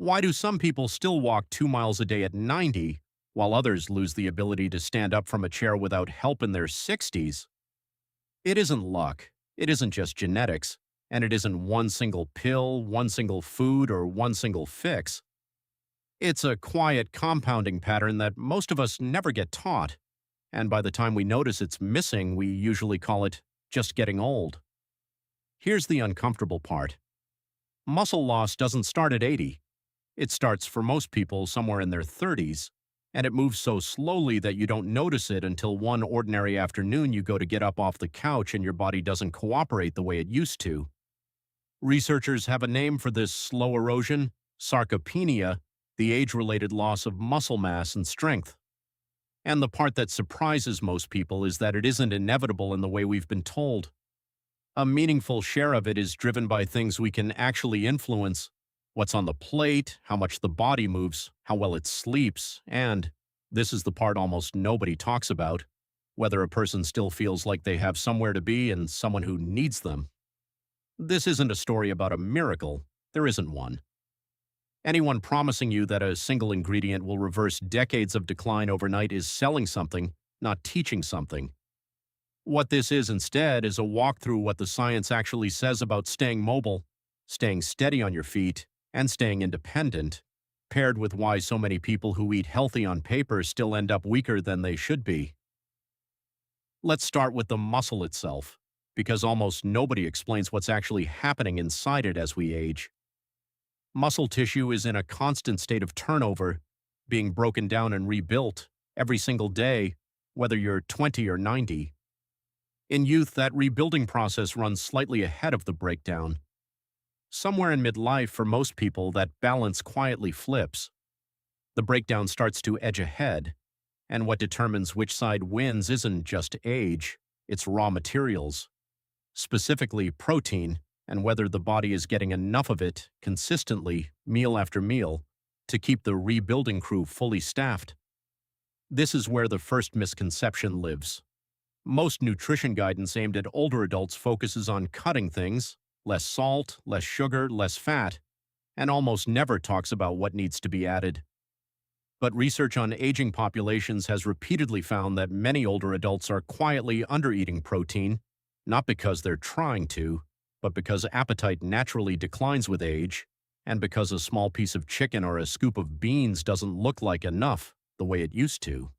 Why do some people still walk 2 miles a day at 90, while others lose the ability to stand up from a chair without help in their 60s? It isn't luck, it isn't just genetics, and it isn't one single pill, one single food, or one single fix. It's a quiet compounding pattern that most of us never get taught, and by the time we notice it's missing, we usually call it just getting old. Here's the uncomfortable part. Muscle loss doesn't start at 80. It starts for most people somewhere in their 30s, and it moves so slowly that you don't notice it until one ordinary afternoon you go to get up off the couch and your body doesn't cooperate the way it used to. Researchers have a name for this slow erosion: sarcopenia, the age-related loss of muscle mass and strength. And the part that surprises most people is that it isn't inevitable in the way we've been told. A meaningful share of it is driven by things we can actually influence: what's on the plate, how much the body moves, how well it sleeps, and, this is the part almost nobody talks about, whether a person still feels like they have somewhere to be and someone who needs them. This isn't a story about a miracle. There isn't one. Anyone promising you that a single ingredient will reverse decades of decline overnight is selling something, not teaching something. What this is instead is a walk through what the science actually says about staying mobile, staying steady on your feet, and staying independent, paired with why so many people who eat healthy on paper still end up weaker than they should be. Let's start with the muscle itself, because almost nobody explains what's actually happening inside it as we age. Muscle tissue is in a constant state of turnover, being broken down and rebuilt every single day, whether you're 20 or 90. In youth, that rebuilding process runs slightly ahead of the breakdown. Somewhere in midlife, for most people, that balance quietly flips. The breakdown starts to edge ahead, and what determines which side wins isn't just age, it's raw materials, specifically protein, and whether the body is getting enough of it consistently, meal after meal, to keep the rebuilding crew fully staffed. This is where the first misconception lives. Most nutrition guidance aimed at older adults focuses on cutting things: less salt, less sugar, less fat, and almost never talks about what needs to be added. But research on aging populations has repeatedly found that many older adults are quietly undereating protein, not because they're trying to, but because appetite naturally declines with age, and because a small piece of chicken or a scoop of beans doesn't look like enough the way it used to.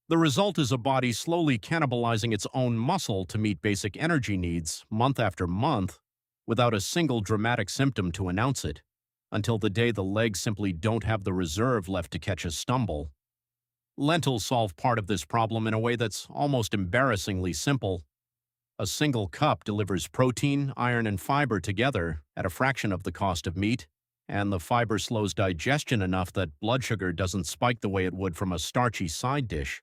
The result is a body slowly cannibalizing its own muscle to meet basic energy needs month after month without a single dramatic symptom to announce it, until the day the legs simply don't have the reserve left to catch a stumble. Lentils solve part of this problem in a way that's almost embarrassingly simple. A single cup delivers protein, iron, and fiber together at a fraction of the cost of meat, and the fiber slows digestion enough that blood sugar doesn't spike the way it would from a starchy side dish.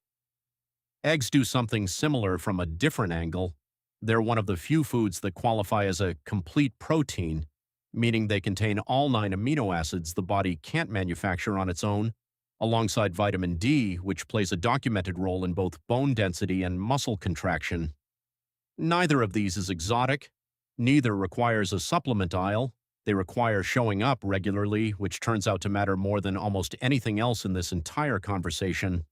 Eggs do something similar from a different angle. They're one of the few foods that qualify as a complete protein, meaning they contain all 9 amino acids the body can't manufacture on its own, alongside vitamin D, which plays a documented role in both bone density and muscle contraction. Neither of these is exotic. Neither requires a supplement aisle. They require showing up regularly, which turns out to matter more than almost anything else in this entire conversation.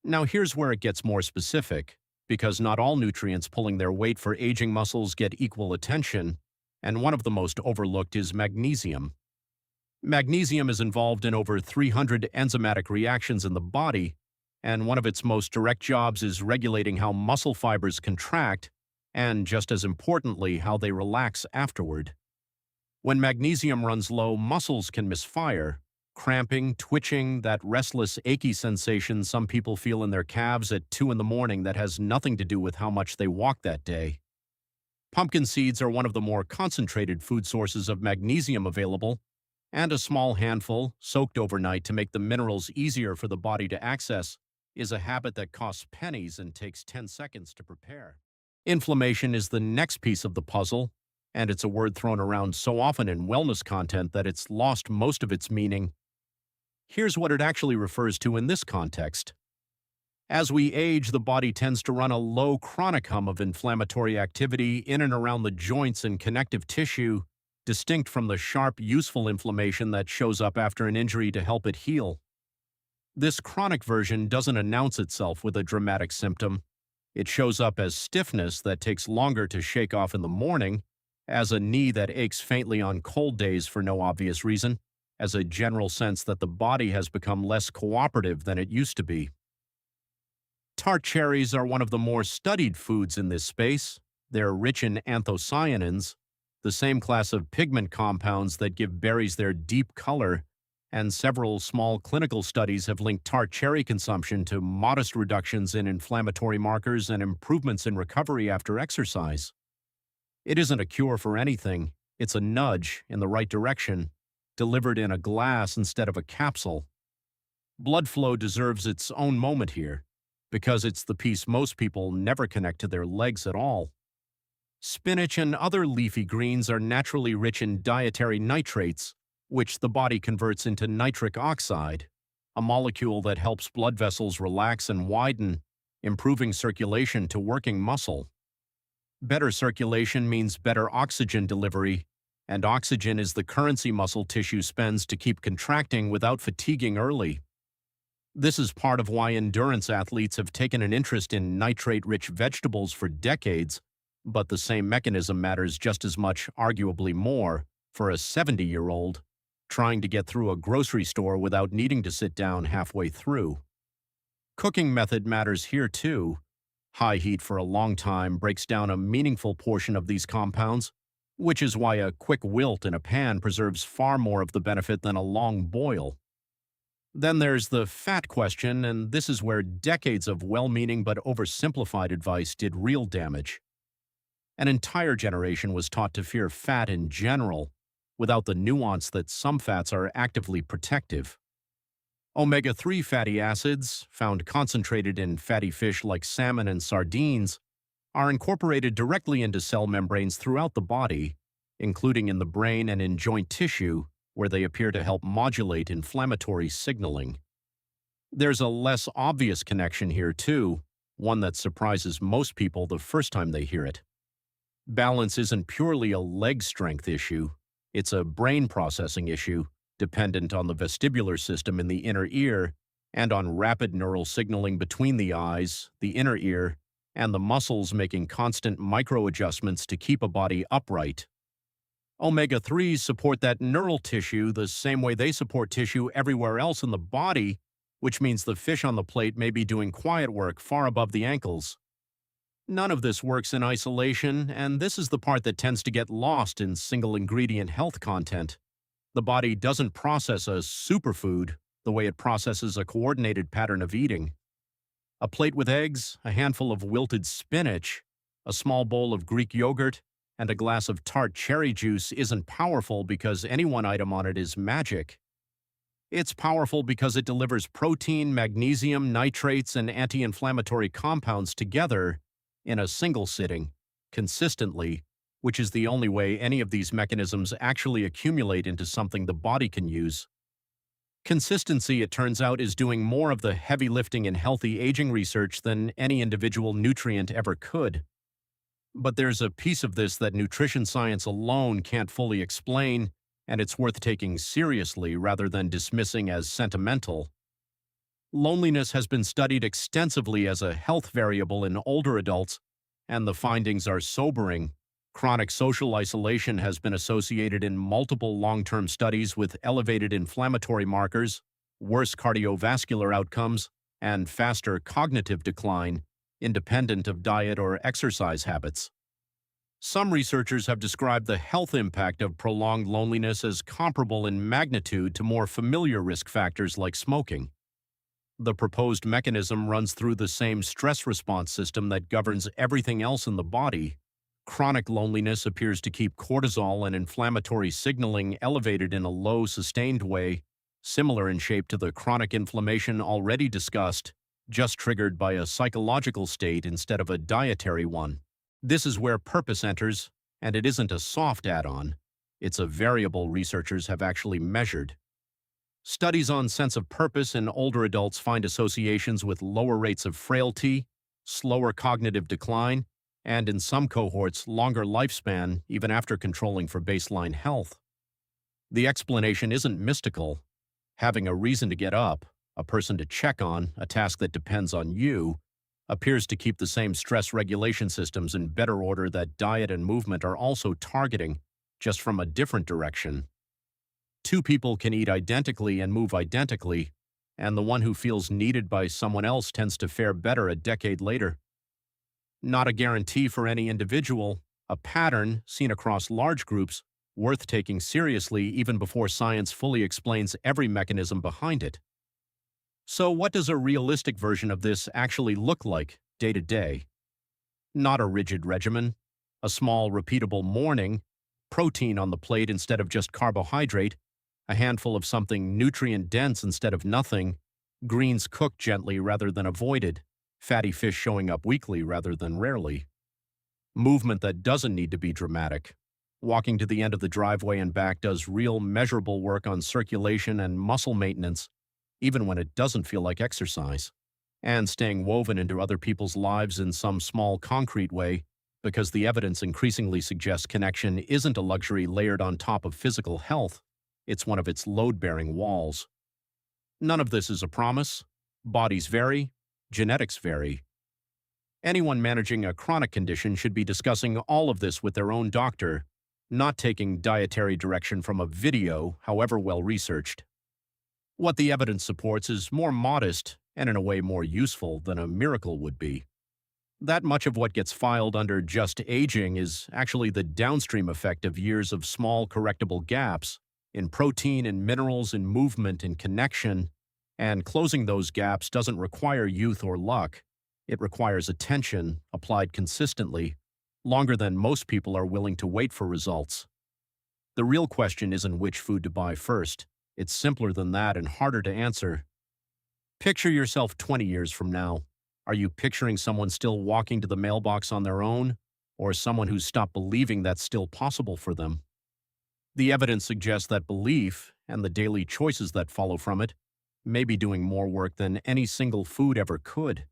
Now here's where it gets more specific, because not all nutrients pulling their weight for aging muscles get equal attention, and one of the most overlooked is magnesium. Magnesium is involved in over 300 enzymatic reactions in the body, and one of its most direct jobs is regulating how muscle fibers contract, and just as importantly, how they relax afterward. When magnesium runs low, muscles can misfire. Cramping, twitching, that restless, achy sensation some people feel in their calves at 2 in the morning that has nothing to do with how much they walked that day. Pumpkin seeds are one of the more concentrated food sources of magnesium available, and a small handful, soaked overnight to make the minerals easier for the body to access, is a habit that costs pennies and takes 10 seconds to prepare. Inflammation is the next piece of the puzzle, and it's a word thrown around so often in wellness content that it's lost most of its meaning. Here's what it actually refers to in this context. As we age, the body tends to run a low chronic hum of inflammatory activity in and around the joints and connective tissue distinct from the sharp, useful inflammation that shows up after an injury to help it heal. This chronic version doesn't announce itself with a dramatic symptom. It shows up as stiffness that takes longer to shake off in the morning, as a knee that aches faintly on cold days for no obvious reason, as a general sense that the body has become less cooperative than it used to be. Tart cherries are one of the more studied foods in this space. They're rich in anthocyanins, the same class of pigment compounds that give berries their deep color, and several small clinical studies have linked tart cherry consumption to modest reductions in inflammatory markers and improvements in recovery after exercise. It isn't a cure for anything, it's a nudge in the right direction, delivered in a glass instead of a capsule. Blood flow deserves its own moment here, because it's the piece most people never connect to their legs at all. Spinach and other leafy greens are naturally rich in dietary nitrates, which the body converts into nitric oxide, a molecule that helps blood vessels relax and widen, improving circulation to working muscle. Better circulation means better oxygen delivery, and oxygen is the currency muscle tissue spends to keep contracting without fatiguing early. This is part of why endurance athletes have taken an interest in nitrate-rich vegetables for decades, but the same mechanism matters just as much, arguably more, for a 70-year-old trying to get through a grocery store without needing to sit down halfway through. Cooking method matters here too. High heat for a long time breaks down a meaningful portion of these compounds, which is why a quick wilt in a pan preserves far more of the benefit than a long boil. Then there's the fat question, and this is where decades of well-meaning but oversimplified advice did real damage. An entire generation was taught to fear fat in general, without the nuance that some fats are actively protective. Omega-3 fatty acids, found concentrated in fatty fish like salmon and sardines, are incorporated directly into cell membranes throughout the body, including in the brain and in joint tissue, where they appear to help modulate inflammatory signaling. There's a less obvious connection here too, one that surprises most people the first time they hear it. Balance isn't purely a leg strength issue. It's a brain processing issue, dependent on the vestibular system in the inner ear and on rapid neural signaling between the eyes, the inner ear, and the muscles making constant micro-adjustments to keep a body upright. Omega-3s support that neural tissue the same way they support tissue everywhere else in the body, which means the fish on the plate may be doing quiet work far above the ankles. None of this works in isolation, and this is the part that tends to get lost in single-ingredient health content. The body doesn't process a superfood the way it processes a coordinated pattern of eating. A plate with eggs, a handful of wilted spinach, a small bowl of Greek yogurt, and a glass of tart cherry juice isn't powerful because any one item on it is magic. It's powerful because it delivers protein, magnesium, nitrates, and anti-inflammatory compounds together in a single sitting, consistently, which is the only way any of these mechanisms actually accumulate into something the body can use. Consistency, it turns out, is doing more of the heavy lifting in healthy aging research than any individual nutrient ever could. But there's a piece of this that nutrition science alone can't fully explain, and it's worth taking seriously rather than dismissing as sentimental. Loneliness has been studied extensively as a health variable in older adults, and the findings are sobering. Chronic social isolation has been associated in multiple long-term studies with elevated inflammatory markers, worse cardiovascular outcomes, and faster cognitive decline, independent of diet or exercise habits. Some researchers have described the health impact of prolonged loneliness as comparable in magnitude to more familiar risk factors like smoking. The proposed mechanism runs through the same stress response system that governs everything else in the body. Chronic loneliness appears to keep cortisol and inflammatory signaling elevated in a low, sustained way, similar in shape to the chronic inflammation already discussed, just triggered by a psychological state instead of a dietary one. This is where purpose enters, and it isn't a soft add-on. It's a variable researchers have actually measured. Studies on sense of purpose in older adults find associations with lower rates of frailty, slower cognitive decline, and in some cohorts, longer lifespan even after controlling for baseline health. The explanation isn't mystical. Having a reason to get up, a person to check on, a task that depends on you, appears to keep the same stress regulation systems in better order that diet and movement are also targeting, just from a different direction. Two people can eat identically and move identically, and the one who feels needed by someone else tends to fare better a decade later. Not a guarantee for any individual, a pattern seen across large groups, worth taking seriously even before science fully explains every mechanism behind it. So what does a realistic version of this actually look like, day to day? Not a rigid regimen, a small, repeatable morning, protein on the plate instead of just carbohydrate, a handful of something nutrient-dense instead of nothing, greens cooked gently rather than avoided, fatty fish showing up weekly rather than rarely. Movement that doesn't need to be dramatic. Walking to the end of the driveway and back does real measurable work on circulation and muscle maintenance, even when it doesn't feel like exercise. And staying woven into other people's lives in some small concrete way, because the evidence increasingly suggests connection isn't a luxury layered on top of physical health, it's one of its load-bearing walls. None of this is a promise. Bodies vary, genetics vary. Anyone managing a chronic condition should be discussing all of this with their own doctor, not taking dietary direction from a video, however well researched. What the evidence supports is more modest and in a way more useful than a miracle would be. That much of what gets filed under just aging is actually the downstream effect of years of small correctable gaps in protein and minerals and movement and connection, and closing those gaps doesn't require youth or luck. It requires attention applied consistently, longer than most people are willing to wait for results. The real question isn't which food to buy first. It's simpler than that and harder to answer. Picture yourself 20 years from now. Are you picturing someone still walking to the mailbox on their own, or someone who's stopped believing that's still possible for them? The evidence suggests that belief, and the daily choices that follow from it, may be doing more work than any single food ever could.